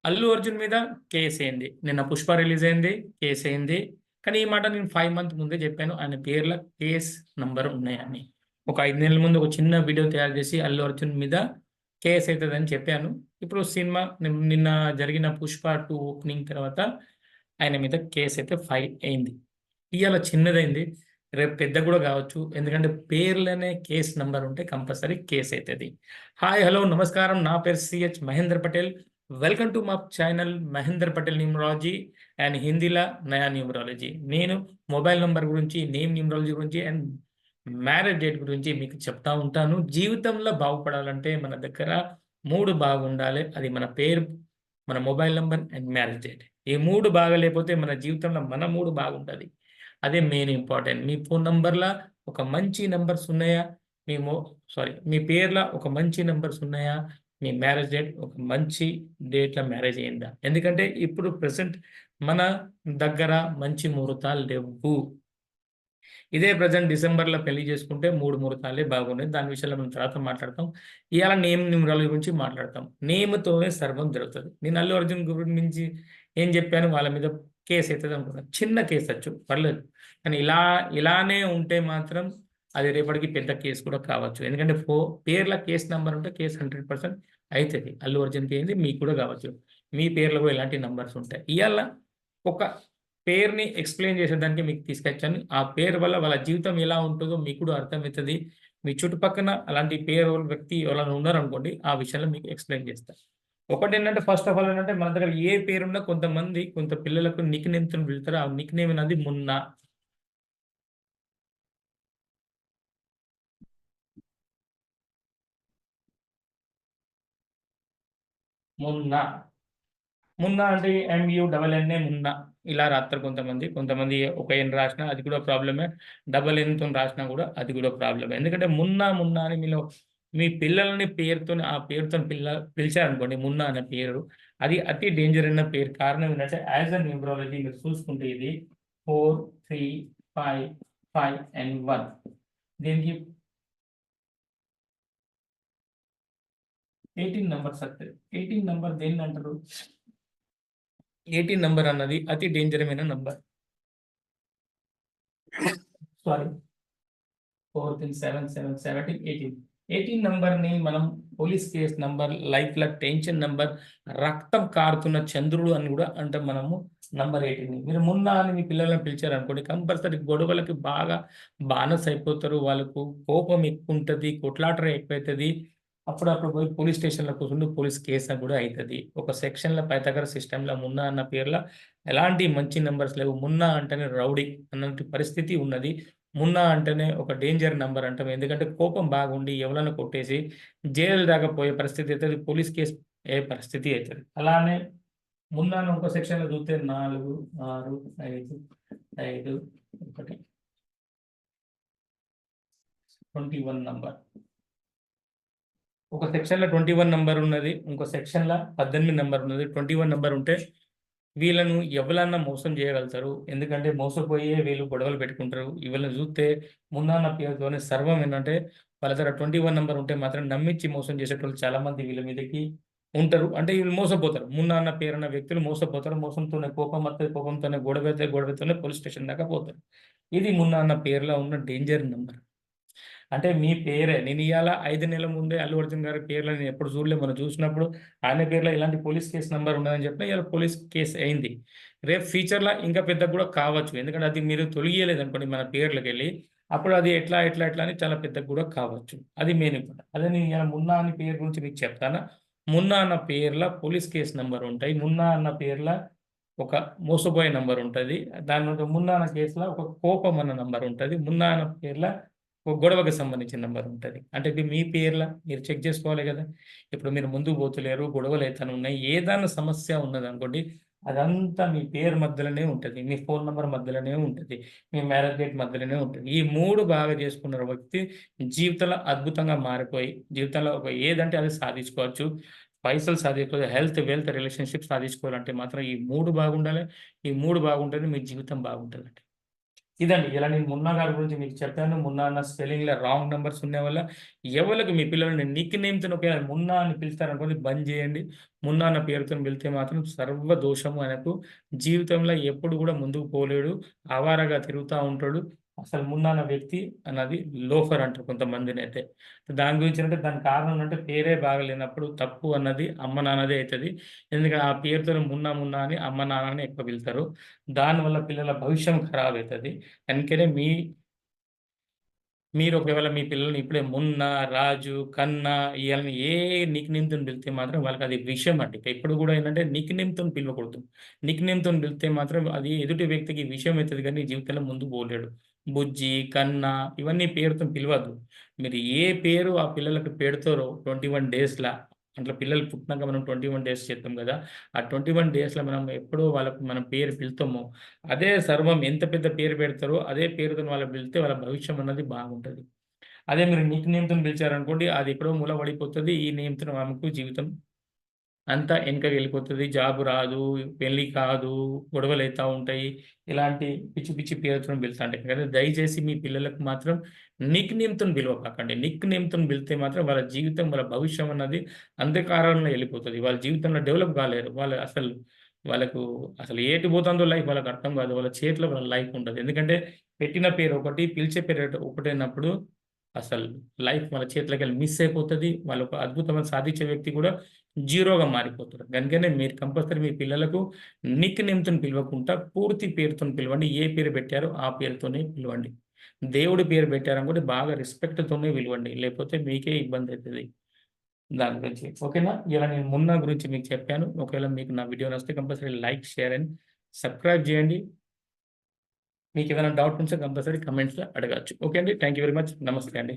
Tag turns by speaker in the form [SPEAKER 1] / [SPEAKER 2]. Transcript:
[SPEAKER 1] అల్లు అర్జున్ మీద కేసయింది. నిన్న 'పుష్ప' రిలీజ్ అయింది. కేసయింది. కానీ ఈ మాట నేను 5 మంత్ ముందే చెప్పాను. ఆయన పేర్ల కేస్ నంబర్ ఉన్నాయని. ఒక 5 నెలల ముందు ఒక చిన్న వీడియో తయారు చేసి అల్లు అర్జున్ మీద కేస్ అయితదని చెప్పాను. ఇప్పుడు సినిమా నిన్న జరిగిన 'పుష్ప 2' ఓపెనింగ్ తర్వాత ఆయన మీద కేస్ అయితే ఫైల్ అయింది. ఇయాల చిన్నదైంది. రేపు పెద్దగా కూడా కావచ్చు. ఎందుకంటే పేర్లనే కేస్ నంబర్ ఉంటే కంపల్సరీ కేస్ అయితది. హాయ్! హలో! నమస్కారం. నా పేరు CH Mahender Patel. Welcome to my channel Mahender Patel numerology and హిందీలా నయా న్యూమరాలజీ. నేను మొబైల్ నంబర్ గురించి, నేమ్ న్యూమరాలజీ గురించి అండ్ మ్యారేజ్ డేట్ గురించి మీకు చెప్తా ఉంటాను. జీవితంలో బాగుపడాలంటే మన దగ్గర 3 బాగుండాలి. అది మన పేరు, మన mobile number and marriage date. ఈ 3 బాగాలేకపోతే మన జీవితంలో మన మూడ్ బాగుంటది. అదే మెయిన్ ఇంపార్టెంట్. మీ ఫోన్ నంబర్‌ల ఒక మంచి నంబర్స్ ఉన్నాయా? మీ మొ మీ పేర్ల ఒక మంచి నంబర్స్ ఉన్నాయా? మీ మ్యారేజ్ డేట్ ఒక మంచి డేట్‌ల మ్యారేజ్ అయిందా? ఎందుకంటే ఇప్పుడు ప్రెజెంట్ మన దగ్గర మంచి ముహూర్తాలు లెవ్వు. ఇదే ప్రెజెంట్ డిసెంబర్‌లో పెళ్లి చేసుకుంటే 3 ముహూర్తాలే బాగున్నాయి. దాని విషయంలో మనం తర్వాత మాట్లాడతాం. ఇయాల నేమ్ న్యూమరాలజీ గురించి మాట్లాడతాం. నేమ్‌తోనే సర్వం జరుగుతది. నేను అల్లు అర్జున్ గురించి ఏం చెప్పాను? వాళ్ళ మీద కేస్ అయితది అనుకున్నా. చిన్న కేసొచ్చు పర్లేదు. కానీ ఇలానే ఉంటే మాత్రం అది రేపటికి పెద్ద కేస్ కూడా కావచ్చు. ఎందుకంటే పేర్ల కేస్ నంబర్ ఉంటే కేస్ 100% అయితది. అల్లు అర్జున్‌కి అయింది. మీకు కూడా కావచ్చు. మీ పేర్లో కూడా ఇలాంటి నంబర్స్ ఉంటాయి. ఇయాల ఒక పేరుని ఎక్స్‌ప్లెయిన్ చేసేదానికి మీకు తీసుకొచ్చాను. ఆ పేరు వల్ల వాళ్ళ జీవితం ఎలా ఉంటదో మీకు కూడా అర్థమైతది. మీ చుట్టుపక్కన అలాంటి పేరు వ్యక్తి ఎవరైనా ఉన్నారనుకోండి, ఆ విషయంలో మీకు ఎక్స్‌ప్లెయిన్ చేస్తా. ఒకటేంటంటే ఫస్ట్ ఆఫ్ ఆల్ ఏంటంటే మన దగ్గర ఏ పేరున్నా కొంతమంది కొంత పిల్లలకు నిక్ నేమ్‌తోని పిలుస్తారు. ఆ నిక్ నేమ్ అనేది మున్నా. మున్నా. మున్నా అంటే MUNNA మున్నా. ఇలా రాస్తారు కొంతమంది. కొంతమంది ఒక ఎన్ రాసినా అది కూడా ప్రాబ్లమే. డబుల్ ఎన్‌తోని రాసినా కూడా అది కూడా ప్రాబ్లమే. ఎందుకంటే మున్నా అని మీ పిల్లలని పేరుతోని ఆ పేరుతోని పిలిచారనుకోండి మున్నా అనే పేరు. అది అతి డేంజర్ అయిన పేరు. కారణం ఏంటంటే యాస్ ఎ న్యూమరాలజీ మీరు చూసుకుంటే ఇది 4, 3, 5, 5 అండ్ 1. దీనికి 18 నంబర్స్ వస్తాయి. 18 నంబర్ దేన్నంటారు? 18 నంబర్ అన్నది అతి డేంజరమైన నంబర్. సారీ 4, 3, 7, 7, 17, 18. 18 నంబర్‌ని మనం పోలీస్ కేస్ నంబర్, లైఫ్‌ల టెన్షన్ నంబర్, రక్తం కారుతున్న చంద్రుడు అని గూడా అంటాం మనము నంబర్ 18ని. మీరు మున్నా అని మీ పిల్లలని పిలిచారనుకోండి కంపల్సరీ గొడవలకి బాగా బానిసైపోతారు. వాళ్ళకు కోపం ఎక్కువుంటది. కొట్లాట ఎక్కువైతది. అప్పుడప్పుడు పోయి పోలీస్ స్టేషన్‌లో కూర్చుండి పోలీస్ కేస్ అని గూడా అయితది. ఒక సెక్షన్‌ల పైథాగరస్ సిస్టమ్‌ల మున్నా అన్న పేర్ల ఎలాంటి మంచి నంబర్స్ లేవు. మున్నా అంటేనే రౌడీ అన్నటి పరిస్థితి ఉన్నది. మున్నా అంటేనే ఒక డేంజర్ నంబర్ అంటాం. ఎందుకంటే కోపం బాగుండి ఎవలన్నా కొట్టేసి జైలు దాకా పోయే పరిస్థితి అయితది. పోలీస్ కేస్ అయ్యే పరిస్థితి అయితది. అలానే మున్నాను ఇంకో సెక్షన్‌లో చూస్తే 4, 6, 5, 5, 1 21 నంబర్. ఒక సెక్షన్‌లో 21 నంబర్ ఉన్నది. ఇంకో సెక్షన్‌ల 18 నంబర్ ఉన్నది. 21 నంబర్ ఉంటే వీళ్ళను ఎవలన్నా మోసం చేయగలుగుతారు. ఎందుకంటే మోసపోయే వీళ్ళు గొడవలు పెట్టుకుంటారు. వీళ్ళని చూస్తే మున్నా అన్న పేరుతోనే సర్వం ఏంటంటే వాళ్ళ దగ్గర 21 నంబర్ ఉంటే మాత్రం నమ్మిచ్చి మోసం చేసేటోళ్ళు చాలా మంది వీళ్ళ మీదకి ఉంటారు. అంటే వీళ్ళు మోసపోతారు. మున్నా అన్న పేరున్న వ్యక్తులు మోసపోతారు. మోసంతోనే కోపం వత్తది. కోపంతోనే గొడవైతే గొడవతోనే పోలీస్ స్టేషన్ దాకా పోతారు. ఇది మున్నా అన్న పేరులో ఉన్న డేంజర్ నంబర్. అంటే మీ పేరే నేను ఇయాల 5 నెలల ముందే అల్లు అర్జున్ గారి పేర్లు నేను ఎప్పుడు చూడలే. మొన్న చూసినప్పుడు ఆయన పేరులో ఇలాంటి పోలీస్ కేస్ నంబర్ ఉన్నదని చెప్పినా ఇయాల పోలీస్ కేస్ అయింది. రేపు ఫ్యూచర్‌ల ఇంకా పెద్దగా కూడా కావచ్చు. ఎందుకంటే అది మీరు తొలగియలేదనుకోండి మన పేర్లకెళ్ళి. అప్పుడు అది ఎట్లా అని చాలా పెద్దగా కూడా కావచ్చు. అది మెయిన్ ఇంపార్టెంట్. అదే నేను ఇయాల మున్నా అని పేరు గురించి మీకు చెప్తాను. మున్నా అన్న పేర్ల పోలీస్ కేస్ నంబర్ ఉంటాయి. మున్నా అన్న పేర్ల ఒక మోసపోయే నంబర్ ఉంటది. దాని నుండి మున్నా అన్న కేస్‌ల ఒక కోపం అన్న నంబర్ ఉంటది. మున్నా అన్న పేర్ల ఒక గొడవకి సంబంధించిన నంబర్ ఉంటది. అంటే ఇది మీ పేర్ల మీరు చెక్ చేసుకోవాలి గదా! ఇప్పుడు మీరు ముందుకు పోతలేరు, గొడవలైతనే ఉన్నాయి. ఏదన్నా సమస్య ఉన్నదనుకోండి, అదంతా మీ పేరు మధ్యలోనే ఉంటది. మీ ఫోను నంబర్ మధ్యలోనే ఉంటది. మీ మ్యారేజ్ డేట్ మధ్యలోనే ఉంటది. ఈ 3 బాగా చేసుకున్న వ్యక్తి జీవితంలో అద్భుతంగా మారిపోయి, జీవితంలో ఏదంటే అది సాధించుకోవచ్చు. పైసలు సాధించుకోవచ్చు. హెల్త్, వెల్త్, రిలేషన్‌షిప్ సాధించుకోవాలంటే మాత్రం ఈ 3 బాగుండాలి. ఈ 3 బాగుంటేనే మీ జీవితం బాగుంటదండి. ఇదండి. ఇలా నేను మున్నా గారి గురించి మీకు చెప్పాను. మున్నా అన్న స్పెల్లింగ్‌లో రాంగ్ నంబర్స్ ఉన్న వల్ల ఎవళ్ళకి మీ పిల్లలని నిక్ నేమ్‌తోని ఒకవేళ మున్నా అని పిలుస్తారనుకోండి బంద్ జేయండి. మున్నా అన్న పేరుతోని పిలిస్తే మాత్రం సర్వ దోషము ఆయనకు. జీవితంలో ఎప్పుడు గూడా ముందుకు పోలేడు. ఆవారగా తిరుగుతా ఉంటాడు. అసలు మున్నా అన్న వ్యక్తి అన్నది లోఫర్ అంటారు కొంతమందినైతే. దాని గురించేంటంటే దానికి కారణం ఏంటంటే పేరే బాగాలేనప్పుడు తప్పు అన్నది అమ్మ, నాన్నదే అయితది. ఎందుకంటే ఆ పేరుతోని మున్నా, మున్నా అని అమ్మ, నాన్నని ఎక్కువ పిలుస్తారు. దానివల్ల పిల్లల భవిష్యం ఖరాబ్ అయితది. అందుకనే మీరు ఒకవేళ మీ పిల్లల్ని ఇప్పుడే మున్న, రాజు, కన్నా ఈళ్ళని ఏ నిక్ నేమ్‌తోని పిలిస్తే మాత్రం వాళ్ళకది విషం అండి. ఎప్పుడు గూడా ఏంటంటే నిక్ నేమ్‌తోని పిలవకూడదు. నిక్ నేమ్‌తోని పిలిస్తే మాత్రం అది ఎదుటి వ్యక్తికి విషం అయితది గానీ జీవితంలో ముందుకు పోలేడు. బుజ్జి, కన్నా ఇవన్నీ పేరుతోని పిలవద్దు. మీరు ఏ పేరు ఆ పిల్లలకు పెడతారో 21 డేస్‌ల అట్లా పిల్లలు పుట్టినాక మనం 21 డేస్ చేత్తాం గదా! ఆ 21 డేస్‌ల మనం ఎప్పుడో వాళ్ళకి మనం పేరు పిలుస్తామో అదే సర్వం ఎంత పెద్ద పేరు పెడతారో, అదే పేరుతోని వాళ్ళని పిలిస్తే వాళ్ళ భవిష్యం అన్నది బాగుంటది. అదే మీరు నిక్ నేమ్‌తోని పిలిచారనుకోండి, అది ఎక్కడో మూల పడిపోతది. ఈ నేమ్‌తోని ఆమెకు జీవితం అంతా ఎనకకెళ్ళిపోతది. జాబ్ రాదు, పెళ్లి కాదు, గొడవలైతా ఉంటాయి. ఇలాంటి పిచ్చి పిచ్చి పేరుతోని పిలుస్తాంటే కదా! దయచేసి మీ పిల్లలకు మాత్రం నిక్ నేమ్‌తోని పిలవకండి. నిక్ నేమ్‌తోని పిలిస్తే మాత్రం వాళ్ళ జీవితం, వాళ్ళ భవిష్యం అన్నది అంధకారంలో ఎళ్ళిపోతది. వాళ్ళ జీవితంలో డెవలప్ కాలేరు. వాళ్ళకు అసలు ఏటి పోతుందో లైఫ్ వాళ్ళకి అర్థం కాదు. వాళ్ళ చేతిలో వాళ్ళ లైఫ్ ఉండదు. ఎందుకంటే పెట్టిన పేరు ఒకటి, పిలిచే పేరు ఒకటైనప్పుడు అసలు లైఫ్ వాళ్ళ చేతిలోకెళ్ళి మిస్ అయిపోతది. వాళ్ళు ఒక అద్భుతమైన సాధించే వ్యక్తి కూడా జీరోగా మారిపోతారు. గనుకనే మీరు కంపల్సరీ మీ పిల్లలకు నిక్ నేమ్‌తోని పిలవకుండా పూర్తి పేరుతోని పిలవండి. ఏ పేరు పెట్టారో ఆ పేరుతోనే పిలవండి. దేవుడి పేరు పెట్టారనుకోండి బాగా రెస్పెక్ట్‌తోనే పిలవండి. లేకపోతే మీకే ఇబ్బందయితది. దాని గురించి. ఓకేనా? ఇలా నేను మున్నా గురించి మీకు చెప్పాను. ఒకవేళ మీకు నా వీడియో నచ్చితే compulsory like, share and subscribe చేయండి. మీకేదైనా డౌట్ ఉంటే కంపల్సరీ కామెంట్స్‌లో అడగచ్చు. ఓకే అండి. Thank you very much. నమస్తే అండి.